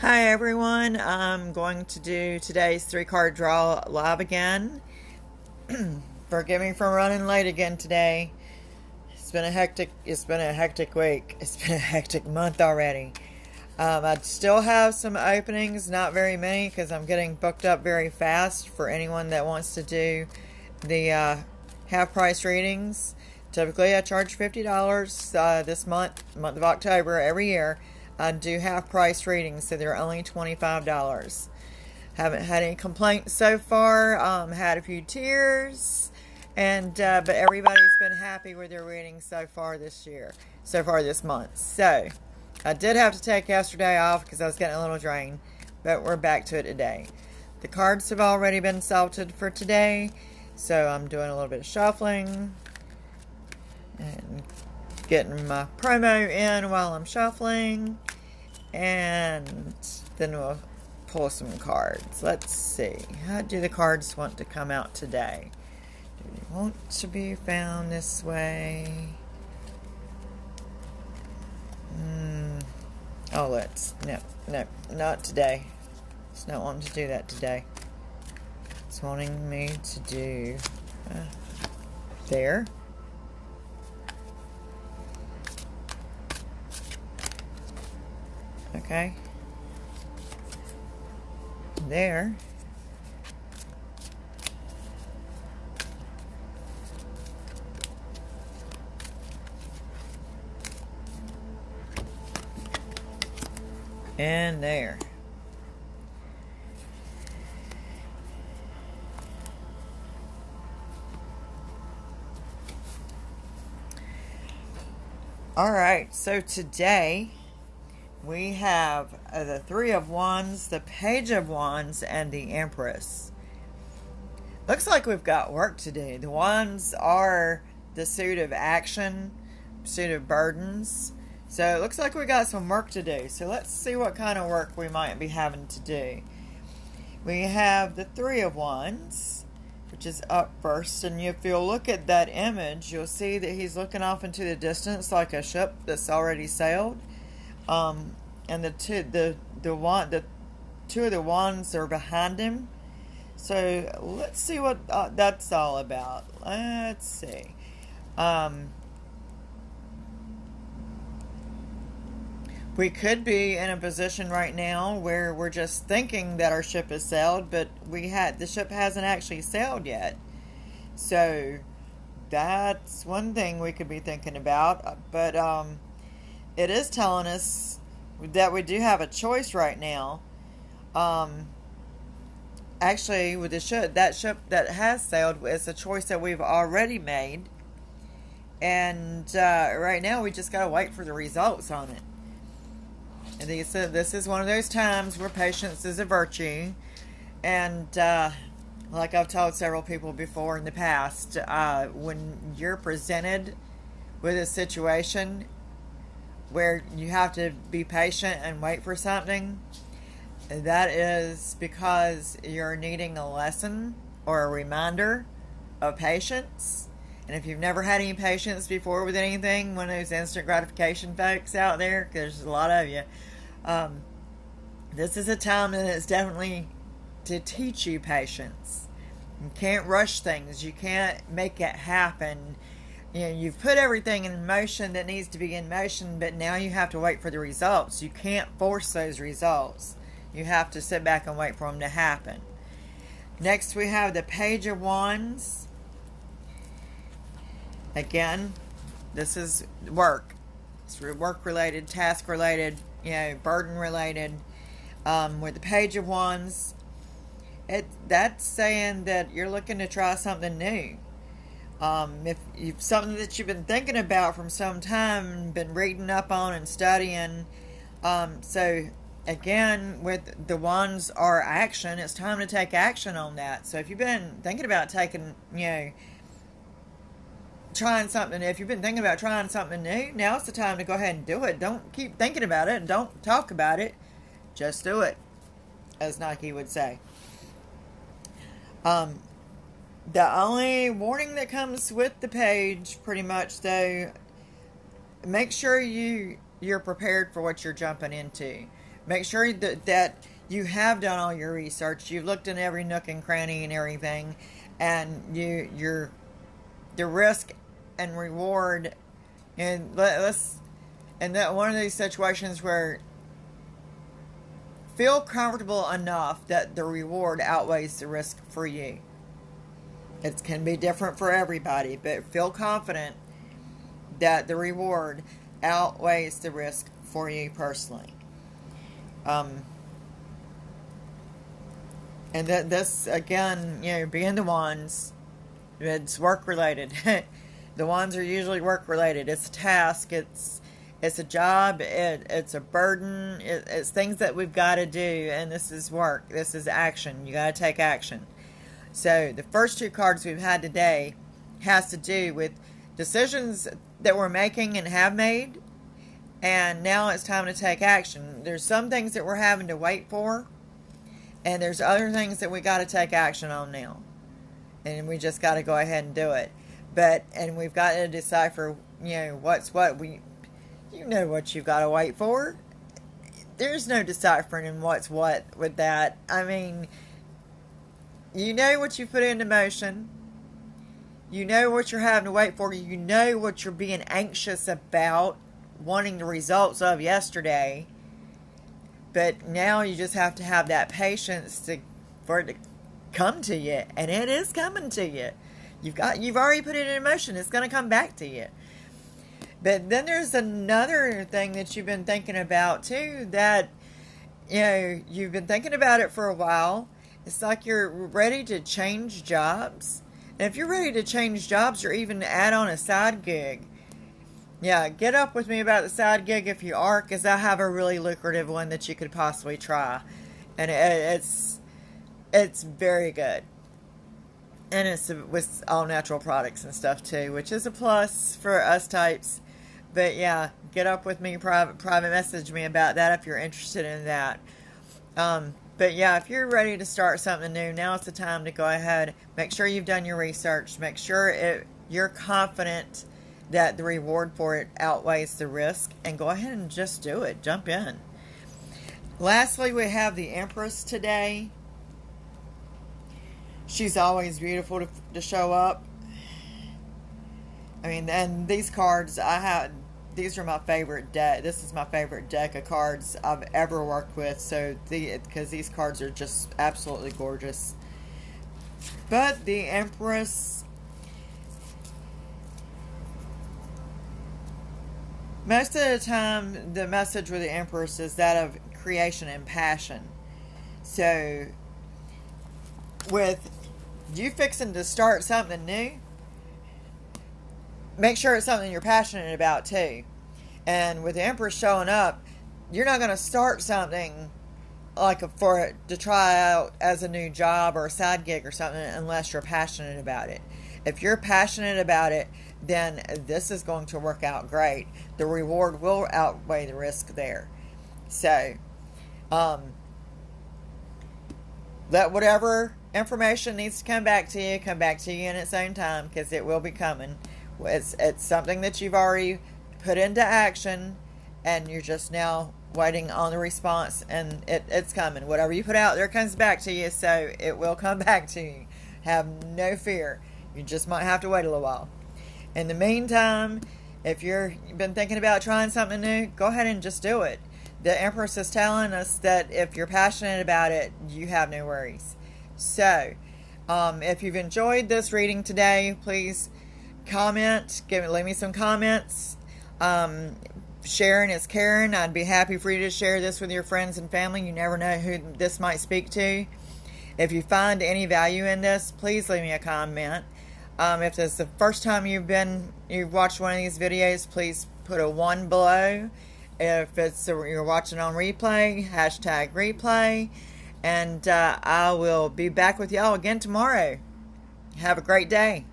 Hi everyone, I'm going to do today's 3 card draw live again. Forgive me for running late again today. It's been a hectic week. It's been a hectic month already. I still have some openings, not very many because I'm getting booked up very fast for anyone that wants to do the half price readings. Typically I charge $50 this month of October every year. I do half price readings, so they're only $25. Haven't had any complaints so far. Had a few tears, and but everybody's been happy with their readings so far this month. So I did have to take yesterday off because I was getting a little drained, but we're back to it today. The cards have already been salted for today, so I'm doing a little bit of shuffling and getting my promo in while I'm shuffling, and then we'll pull some cards. Let's see, how do the cards want to come out today? Do they want to be found this way? No, not today. It's not wanting to do that today. It's wanting me to do there. Okay. There. And there. Alright, so today we have the Three of Wands, the Page of Wands, and the Empress. Looks like we've got work to do. The Wands are the suit of action, suit of burdens. So it looks like we got some work to do. So let's see what kind of work we might be having to do. We have the Three of Wands, which is up first, and if you'll look at that image, you'll see that he's looking off into the distance like a ship that's already sailed. And the two of the wands are behind him. So let's see what that's all about. Let's see. We could be in a position right now where we're just thinking that our ship has sailed, but the ship hasn't actually sailed yet. So that's one thing we could be thinking about. But it is telling us that we do have a choice right now. Actually, with that ship that has sailed, it's a choice that we've already made, and right now we just gotta wait for the results on it. And this is one of those times where patience is a virtue, and like I've told several people before in the past, when you're presented with a situation where you have to be patient and wait for something, that is because you're needing a lesson or a reminder of patience. And if you've never had any patience before with anything, one of those instant gratification folks out there, because there's a lot of you, this is a time that it's definitely to teach you patience. You can't rush things. You can't make it happen. You know, you've put everything in motion that needs to be in motion, but now you have to wait for the results. You can't force those results. You have to sit back and wait for them to happen. Next, we have the Page of Wands. Again, this is work. It's work-related, task-related, burden-related. With the Page of Wands, that's saying that you're looking to try something new. If you've something that you've been thinking about from some time, been reading up on and studying, so again, with the wands are action, it's time to take action on that. So if you've been thinking about trying something, if you've been thinking about trying something new, now's the time to go ahead and do it. Don't keep thinking about it and don't talk about it. Just do it, as Nike would say. The only warning that comes with the page, pretty much, though, make sure you're prepared for what you're jumping into. Make sure that you have done all your research. You've looked in every nook and cranny and everything, and the risk and reward. And let's and that one of these situations where feel comfortable enough that the reward outweighs the risk for you. It can be different for everybody, but feel confident that the reward outweighs the risk for you personally. And that this, again, being the Wands, it's work related. The Wands are usually work related. It's a task. It's a job. It's a burden. It's things that we've got to do. And this is work. This is action. You got to take action. So the first two cards we've had today has to do with decisions that we're making and have made. And now it's time to take action. There's some things that we're having to wait for. And there's other things that we got to take action on now. And we just got to go ahead and do it. And we've got to decipher, what's what. You know what you've got to wait for. There's no deciphering in what's what with that. I mean, you know what you put into motion. You know what you're having to wait for. You know what you're being anxious about, wanting the results of yesterday. But now you just have to have that patience for it to come to you. And it is coming to you. You've already put it in motion. It's going to come back to you. But then there's another thing that you've been thinking about too, that you've been thinking about it for a while. It's like you're ready to change jobs. And if you're ready to change jobs or even add on a side gig, get up with me about the side gig if you are, because I have a really lucrative one that you could possibly try. And it's very good. And it's with all natural products and stuff too, which is a plus for us types. But get up with me, private message me about that if you're interested in that. But if you're ready to start something new, now it's the time to go ahead. Make sure you've done your research. Make sure you're confident that the reward for it outweighs the risk. And go ahead and just do it. Jump in. Lastly, we have the Empress today. She's always beautiful to show up. I mean, and these cards these are my favorite deck. This is my favorite deck of cards I've ever worked with. So because these cards are just absolutely gorgeous. But the Empress, most of the time, the message with the Empress is that of creation and passion. So with you fixing to start something new, make sure it's something you're passionate about too. And with the Empress showing up, you're not going to start something for it to try out as a new job or a side gig or something unless you're passionate about it. If you're passionate about it, then this is going to work out great. The reward will outweigh the risk there. So, let whatever information needs to come back to you in its own time, because it will be coming. It's something that you've already put into action, and you're just now waiting on the response, and it's coming. Whatever you put out there comes back to you, so it will come back to you. Have no fear. You just might have to wait a little while. In the meantime, if you've been thinking about trying something new, go ahead and just do it. The Empress is telling us that if you're passionate about it, you have no worries. So, if you've enjoyed this reading today, please comment. Leave me some comments. Sharing is caring. I'd be happy for you to share this with your friends and family. You never know who this might speak to. If you find any value in this, please leave me a comment. If this is the first time you've watched one of these videos, please put a 1 below. If you're watching on replay, #replay. And I will be back with y'all again tomorrow. Have a great day.